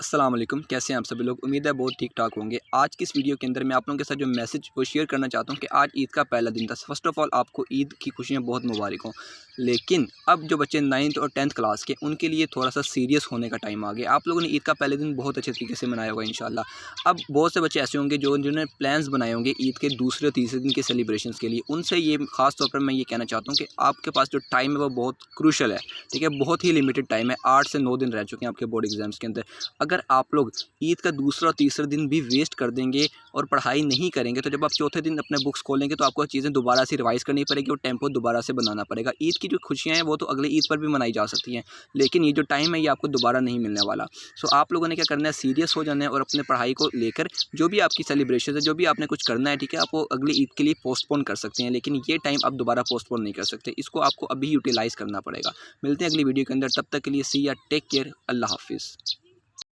अस्सलाम वालेकुम, कैसे हैं आप सभी लोग। उम्मीद है बहुत ठीक ठाक होंगे। आज की इस वीडियो के अंदर मैं आप लोगों के साथ जो मैसेज वो शेयर करना चाहता हूं कि आज ईद का पहला दिन था। फर्स्ट ऑफ ऑल आपको ईद की खुशियां बहुत मुबारक हों। लेकिन अब जो बच्चे 9th और 10th क्लास के उनके लिए थोड़ा सा सीरियस होने का टाइम आ गया। आप लोगों ने ईद का पहले दिन बहुत अच्छे तरीके से मनाया होगा इंशाल्लाह। अब बहुत से बच्चे ऐसे होंगे जिन्होंने प्लान्स बनाए होंगे ईद के दूसरे और तीसरे दिन के सेलिब्रेशन के लिए। उनसे ये खास तौर पर मैं ये कहना चाहता हूँ कि आपके पास जो टाइम है वो बहुत क्रूशल है। ठीक है, बहुत ही लिमिटेड टाइम है। 8 से 9 दिन रह चुके हैं आपके बोर्ड एग्जाम्स के अंदर। अगर आप लोग ईद का दूसरा और तीसरा दिन भी वेस्ट कर देंगे और पढ़ाई नहीं करेंगे तो जब आप चौथे दिन अपने बुक्स खोलेंगे तो आपको चीज़ें दोबारा से रिवाइज़ करनी पड़ेगी और टेम्पो दोबारा से बनाना पड़ेगा। ईद की जो खुशियाँ हैं वो तो अगले ईद पर भी मनाई जा सकती हैं, लेकिन ये जो टाइम है ये आपको दोबारा नहीं मिलने वाला। सो आप लोगों ने क्या करना है, सीरियस हो जाना है और अपने पढ़ाई को लेकर जो भी आपकी सेलिब्रेशन है, जो भी आपने कुछ करना है, ठीक है, आप वो अगली ईद के लिए पोस्टपोन कर सकते हैं, लेकिन ये टाइम आप दोबारा पोस्टपोन नहीं कर सकते। इसको आपको अभी यूटिलाइज़ करना पड़ेगा। मिलते हैं अगली वीडियो के अंदर, तब तक के लिए सी या टेक केयर, अल्लाह हाफिज़।